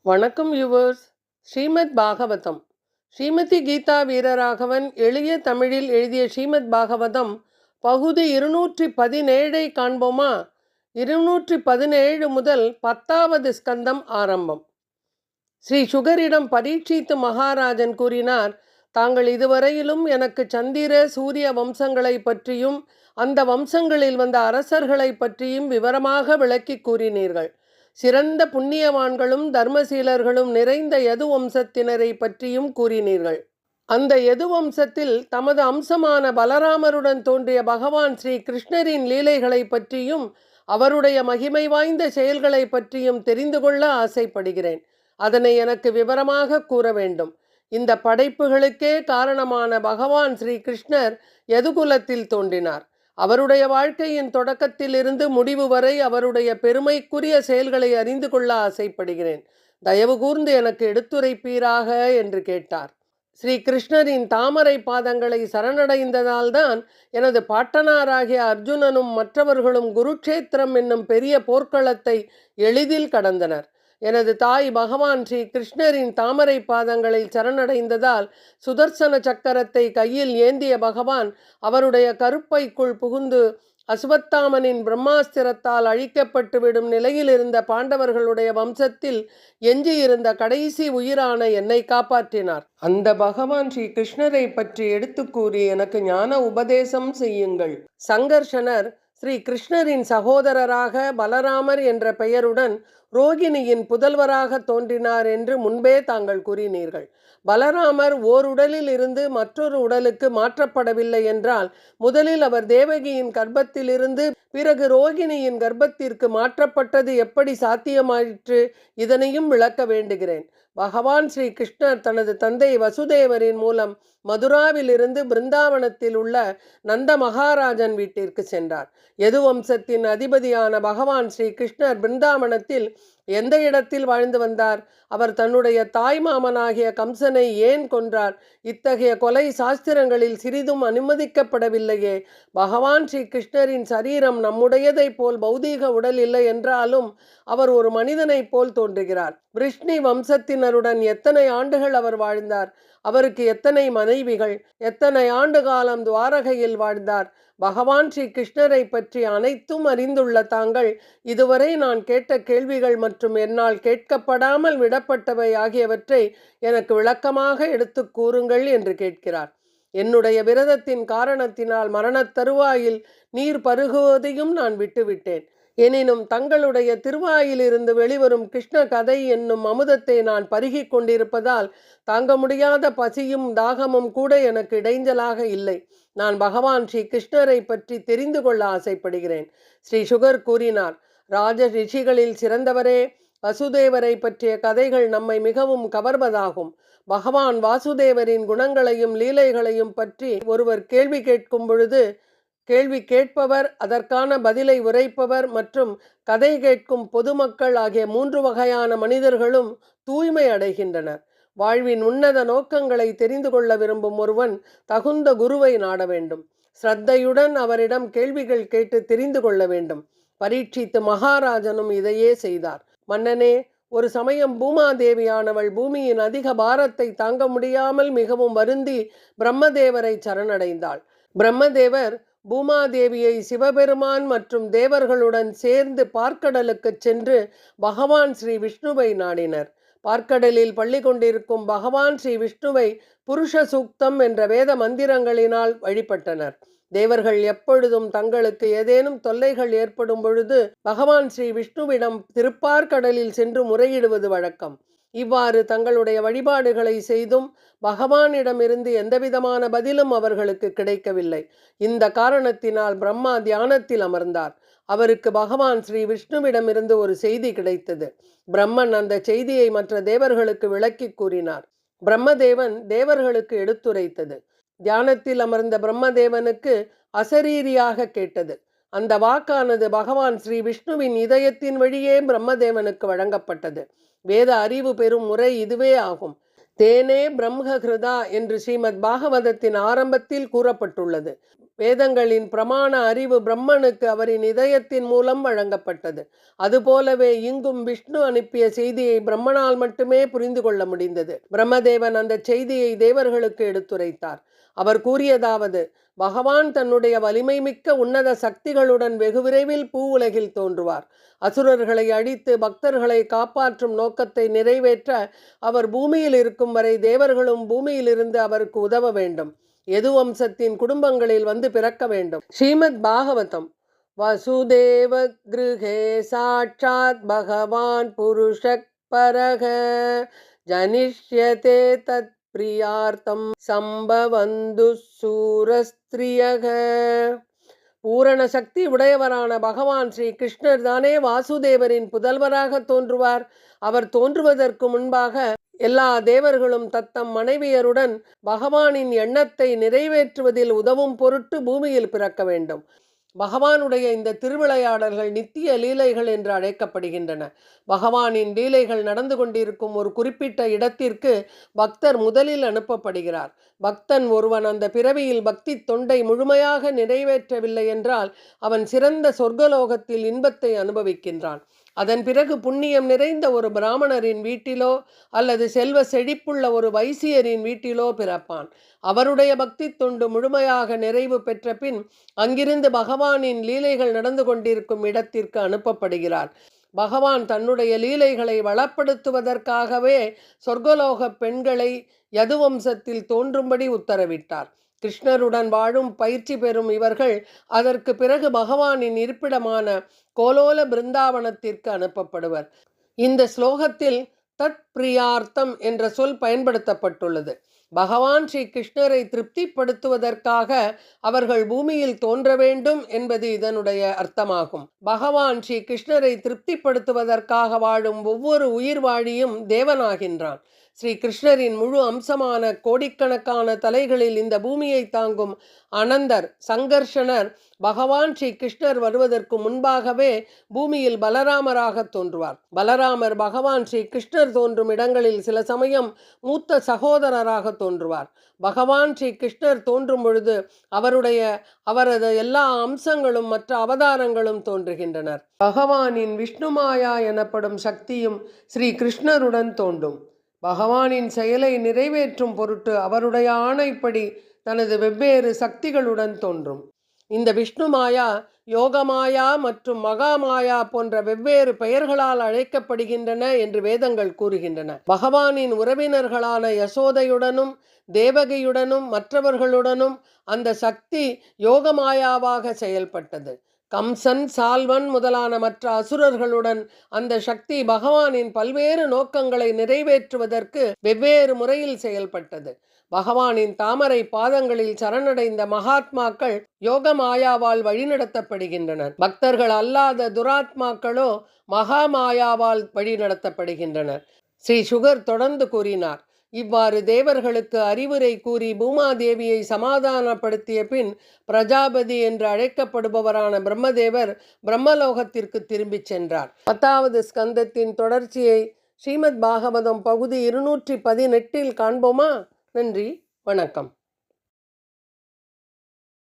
வணக்கம் யுவர்ஸ். ஸ்ரீமத் பாகவதம். ஸ்ரீமதி கீதா வீரராகவன் எளிய தமிழில் எழுதிய ஸ்ரீமத் பாகவதம் பகுதி 217 காண்போமா? 217 முதல் 10வது ஸ்கந்தம் ஆரம்பம். ஸ்ரீ சுகரிடம் பரீட்சித்து மகாராஜன் கூறினார், தாங்கள் இதுவரையிலும் எனக்கு சந்திர சூரிய வம்சங்களை பற்றியும் அந்த வம்சங்களில் வந்த அரசர்களை பற்றியும் விவரமாக விளக்கி கூறினீர்கள். சிறந்த புண்ணியவான்களும் தர்மசீலர்களும் நிறைந்த யது வம்சத்தினரை பற்றியும் கூறினீர்கள். அந்த யது வம்சத்தில் தமது அம்சமான பலராமருடன் தோன்றிய பகவான் ஸ்ரீ கிருஷ்ணரின் லீலைகளை பற்றியும் அவருடைய மகிமை வாய்ந்த செயல்களை பற்றியும் தெரிந்து கொள்ள ஆசைப்படுகிறேன். அதனை எனக்கு விவரமாக கூற வேண்டும். இந்த படைப்புகளுக்கே காரணமான பகவான் ஸ்ரீ கிருஷ்ணர் யதுகுலத்தில் தோன்றினார். அவருடைய வாழ்க்கையின் தொடக்கத்திலிருந்து முடிவு வரை அவருடைய பெருமைக்குரிய செயல்களை அறிந்து கொள்ள ஆசைப்படுகிறேன். தயவு கூர்ந்து எனக்கு எடுத்துரைப்பீராக என்று கேட்டார். ஸ்ரீ கிருஷ்ணரின் தாமரை பாதங்களை சரணடைந்ததால்தான் எனது பாட்டனாராகிய அர்ஜுனனும் மற்றவர்களும் குருக்ஷேத்திரம் என்னும் பெரிய போர்க்களத்தை எளிதில் கடந்தனர். எனது தாய் பகவான் ஸ்ரீ கிருஷ்ணரின் தாமரை பாதங்களை சரணடைந்ததால் சுதர்சன சக்கரத்தை கையில் ஏந்திய பகவான் அவருடைய கருப்பைக்குள் புகுந்து அசுவத்தாமனின் பிரம்மாஸ்திரத்தால் அழிக்கப்பட்டுவிடும் நிலையில் இருந்த பாண்டவர்களுடைய வம்சத்தில் எஞ்சியிருந்த கடைசி உயிரான என்னை காப்பாற்றினார். அந்த பகவான் ஸ்ரீ கிருஷ்ணரை பற்றி எடுத்து கூறி எனக்கு ஞான உபதேசம் செய்யுங்கள். சங்கர்ஷனர் ஸ்ரீ கிருஷ்ணரின் சகோதரராக பலராமர் என்ற பெயருடன் ரோகிணியின் புதல்வராக தோன்றினார் என்று முன்பே தாங்கள் கூறினீர்கள். பலராமர் ஓர் உடலில் இருந்து மற்றொரு உடலுக்கு மாற்றப்படவில்லை என்றால் முதலில் அவர் தேவகியின் கர்ப்பத்திலிருந்து பிறகு ரோகிணியின் கர்ப்பத்திற்கு மாற்றப்பட்டது எப்படி சாத்தியமாயிற்று? இதனையும் விளக்க வேண்டுகிறேன். பகவான் ஸ்ரீ கிருஷ்ணர் தனது தந்தை வசுதேவரின் மூலம் மதுராவிலிருந்து பிருந்தாவனத்தில் உள்ள நந்த மகாராஜன் வீட்டிற்கு சென்றார். யது வம்சத்தின் அதிபதியான பகவான் ஸ்ரீ கிருஷ்ணர் பிருந்தாவனத்தில் எந்த இடத்தில் வாழ்ந்து வந்தார்? அவர் தன்னுடைய தாய் மாமனாகிய கம்சனை ஏன் கொன்றார்? இத்தகைய கொலை சாஸ்திரங்களில் சிறிதும் அனுமதிக்கப்படவில்லையே. பகவான் ஸ்ரீ கிருஷ்ணரின் சரீரம் நம்முடையதை போல் பௌதீக உடல் இல்லை என்றாலும் அவர் ஒரு மனிதனைப் போல் தோன்றுகிறார். விருஷ்ணி வம்சத்தினருடன் எத்தனை ஆண்டுகள் அவர் வாழ்ந்தார்? அவருக்கு எத்தனை மனைவிகள்? எத்தனை ஆண்டு காலம் துவாரகையில் வாழ்ந்தார்? பகவான் ஸ்ரீ கிருஷ்ணரை பற்றி அனைத்தும் அறிந்துள்ள தாங்கள் இதுவரை நான் கேட்ட கேள்விகள் மற்றும் என்னால் கேட்கப்படாமல் விடப்பட்டவை ஆகியவற்றை எனக்கு விளக்கமாக எடுத்து கூறுங்கள் என்று கேட்கிறார். என்னுடைய விரதத்தின் காரணத்தினால் மரணத் தருவாயில் நீர் பருகுவதையும் நான் விட்டுவிட்டேன். எனினும் தங்களுடைய திருவாயிலிருந்து வெளிவரும் கிருஷ்ண கதை என்னும் அமுதத்தை நான் பருகி கொண்டிருப்பதால் தாங்க முடியாத பசியும் தாகமும் கூட எனக்கு இடைஞ்சலாக இல்லை. நான் பகவான் ஸ்ரீ கிருஷ்ணரை பற்றி தெரிந்து கொள்ள ஆசைப்படுகிறேன். ஸ்ரீ சுகர் கூறினார், ராஜ ரிஷிகளில் சிறந்தவரே, வசுதேவரை பற்றிய கதைகள் நம்மை மிகவும் கவர்வதாகும். பகவான் வாசுதேவரின் குணங்களையும் லீலைகளையும் பற்றி ஒருவர் கேள்வி கேட்கும் பொழுது கேள்வி கேட்பவர், அதற்கான பதிலை உரைப்பவர் மற்றும் கதை கேட்கும் பொதுமக்கள் ஆகிய 3 வகையான மனிதர்களும் தூய்மை அடைகின்றனர். வாழ்வின் உன்னத நோக்கங்களை தெரிந்து கொள்ள விரும்பும் ஒருவன் தகுந்த குருவை நாட வேண்டும். ஸ்ரத்தையுடன் அவரிடம் கேள்விகள் கேட்டு தெரிந்து கொள்ள வேண்டும். பரீட்சித்து மகாராஜனும் இதையே செய்தார். மன்னனே, ஒரு சமயம் பூமாதேவியானவள் பூமியின் அதிக பாரத்தை தாங்க முடியாமல் மிகவும் வருந்தி பிரம்மதேவரை சரணடைந்தாள். பிரம்மதேவர் பூமாதேவியை சிவபெருமான் மற்றும் தேவர்களுடன் சேர்ந்து பார்க்கடலுக்கு சென்று பகவான் ஸ்ரீ விஷ்ணுவை நாடினர். பார்க்கடலில் பள்ளி கொண்டிருக்கும் பகவான் ஸ்ரீ விஷ்ணுவை புருஷ சூக்தம் என்ற வேத மந்திரங்களினால் வழிபட்டனர். தேவர்கள் எப்பொழுதும் தங்களுக்கு ஏதேனும் தொல்லைகள் ஏற்படும் பொழுது பகவான் ஸ்ரீ விஷ்ணுவிடம் திருப்பார்கடலில் சென்று முறையிடுவது வழக்கம். இவ்வாறு தங்களுடைய வழிபாடுகளை செய்தும் பகவானிடமிருந்து எந்தவிதமான பதிலும் அவர்களுக்கு கிடைக்கவில்லை. இந்த காரணத்தினால் பிரம்மா தியானத்தில் அமர்ந்தார். அவருக்கு பகவான் ஸ்ரீ விஷ்ணுவிடமிருந்து ஒரு செய்தி கிடைத்தது. பிரம்மன் அந்த செய்தியை மற்ற தேவர்களுக்கு விளக்கி கூறினார். பிரம்மதேவன் தேவர்களுக்கு எடுத்துரைத்தது. தியானத்தில் அமர்ந்த பிரம்மதேவனுக்கு அசரீரியாக கேட்டது. அந்த வாக்கானது பகவான் ஸ்ரீ விஷ்ணுவின் இதயத்தின் வழியே பிரம்மதேவனுக்கு வழங்கப்பட்டது. வேத அறிவு பெறும் முறை இதுவே ஆகும். தேனே பிரம்மஹிருதா என்று ஸ்ரீமத் பாகவதத்தின் ஆரம்பத்தில் கூறப்பட்டுள்ளது. வேதங்களின் பிரமாண அறிவு பிரம்மனுக்கு அவரின் இதயத்தின் மூலம் வழங்கப்பட்டது. அதுபோலவே இங்கும் விஷ்ணு அனுப்பிய செய்தியை பிரம்மனால் மட்டுமே புரிந்து கொள்ள முடிந்தது. பிரம்மதேவன் அந்த செய்தியை தேவர்களுக்கு எடுத்துரைத்தார். அவர் கூறியதாவது: பகவான் தன்னுடைய வலிமை மிக்க உன்னத சக்திகளுடன் வெகு விரைவில் பூ உலகில் தோன்றுவார். அசுரர்களை அழித்து பக்தர்களை காப்பாற்றும் நோக்கத்தை நிறைவேற்ற அவர் பூமியில் இருக்கும் வரை தேவர்களும் பூமியிலிருந்து அவருக்கு உதவ வேண்டும். யது வம்சத்தின் குடும்பங்களில் வந்து பிறக்க வேண்டும். ஸ்ரீமத் பாகவதம். வசுதேவ கிருஹே சாட்சாத் பகவான் புருஷக் பரக ஜனிஷ்யதே தத் பிரியார்த்தம் சம்பவந்து சூரஸ்திரியக. பூரண சக்தி உடையவரான பகவான் ஸ்ரீ கிருஷ்ணர் தானே வாசுதேவரின் புதல்வராக தோன்றுவார். அவர் தோன்றுவதற்கு முன்பாக எல்லா தேவர்களும் தத்தம் மனைவியருடன் பகவானின் எண்ணத்தை நிறைவேற்றுவதில் உதவும் பொருட்டு பூமியில் பிறக்க வேண்டும். பகவானுடைய இந்த திருவிளையாடல்கள் நித்திய லீலைகள் என்று அழைக்கப்படுகின்றன. பகவானின் லீலைகள் நடந்து கொண்டிருக்கும் ஒரு குறிப்பிட்ட இடத்திற்கு பக்தர் முதலில் அனுப்பப்படுகிறார். பக்தன் ஒருவன் அந்த பிறவியில் பக்தி தொண்டை முழுமையாக நிறைவேற்றவில்லை என்றால் அவன் சிறந்த சொர்க்கலோகத்தில் இன்பத்தை அனுபவிக்கின்றான். அதன் பிறகு புண்ணியம் நிறைந்த ஒரு பிராமணரின் வீட்டிலோ அல்லது செல்வ செழிப்புள்ள ஒரு வைசியரின் வீட்டிலோ பிறப்பான். அவருடைய பக்தி தொண்டு முழுமையாக நிறைவு பெற்ற பின் அங்கிருந்து பகவானின் லீலைகள் நடந்து கொண்டிருக்கும் இடத்திற்கு அனுப்பப்படுகிறார். பகவான் தன்னுடைய லீலைகளை வளப்படுத்துவதற்காகவே சொர்க்கலோக பெண்களை யதுவம்சத்தில் தோன்றும்படி உத்தரவிட்டார். கிருஷ்ணருடன் வாழும் பயிற்சி பெறும் இவர்கள் அதற்கு பிறகு பகவானின் இருப்பிடமான கோலோல பிருந்தாவனத்திற்கு அனுப்பப்படுவர். இந்த ஸ்லோகத்தில் தத் பிரியார்த்தம் என்ற சொல் பயன்படுத்தப்பட்டுள்ளது. பகவான் ஸ்ரீ கிருஷ்ணரை திருப்திப்படுத்துவதற்காக அவர்கள் பூமியில் தோன்ற வேண்டும் என்பது இதனுடைய அர்த்தமாகும். பகவான் ஸ்ரீ கிருஷ்ணரை திருப்திப்படுத்துவதற்காக வாழும் ஒவ்வொரு உயிர்வாழியும் தேவனாகின்றான். ஸ்ரீ கிருஷ்ணரின் முழு அம்சமான கோடிக்கணக்கான தலைகளில் இந்த பூமியை தாங்கும் அனந்தர் சங்கர்ஷனர் பகவான் ஸ்ரீ கிருஷ்ணர் வருவதற்கு முன்பாகவே பூமியில் பலராமராக தோன்றுவார். பலராமர் பகவான் ஸ்ரீ கிருஷ்ணர் தோன்றும் இடங்களில் சில சமயம் மூத்த சகோதரராக தோன்றுவார். பகவான் ஸ்ரீ கிருஷ்ணர் தோன்றும் பொழுது அவரது எல்லா அம்சங்களும் மற்ற அவதாரங்களும் தோன்றுகின்றனர். பகவானின் விஷ்ணுமாயா எனப்படும் சக்தியும் ஸ்ரீ கிருஷ்ணருடன் தோன்றும். பகவானின் செயலை நிறைவேற்றும் பொருட்டு அவருடைய ஆணைப்படி தனது வெவ்வேறு சக்திகளுடன் தோன்றும். இந்த விஷ்ணுமாயா யோகமாயா மற்றும் மகாமாயா போன்ற வெவ்வேறு பெயர்களால் அழைக்கப்படுகின்றன என்று வேதங்கள் கூறுகின்றன. பகவானின் உறவினர்களான யசோதையுடனும் தேவகியுடனும் மற்றவர்களுடனும் அந்த சக்தி யோகமாயாவாக செயல்பட்டது. கம்சன் சால்வன் முதலான மற்ற அசுரர்களுடன் அந்த சக்தி பகவானின் பல்வேறு நோக்கங்களை நிறைவேற்றுவதற்கு வெவ்வேறு முறையில் செயல்பட்டது. பகவானின் தாமரை பாதங்களில் சரணடைந்த மகாத்மாக்கள் யோகமாயாவால் வழிநடத்தப்படுகின்றனர். பக்தர்கள் அல்லாத துராத்மாக்களோ மகாமாயாவால் வழிநடத்தப்படுகின்றனர். ஸ்ரீ சுகர் தொடர்ந்து கூறினார். இவ்வாறு தேவர்களுக்கு அறிவுரை கூறி பூமாதேவியை சமாதானப்படுத்திய பின் பிரஜாபதி என்று அழைக்கப்படுபவரான பிரம்மதேவர் பிரம்மலோகத்திற்கு திரும்பிச் சென்றார். 10வது ஸ்கந்தத்தின் தொடர்ச்சியை ஸ்ரீமத் பாகவதம் பகுதி 218 காண்போமா? நன்றி, வணக்கம்.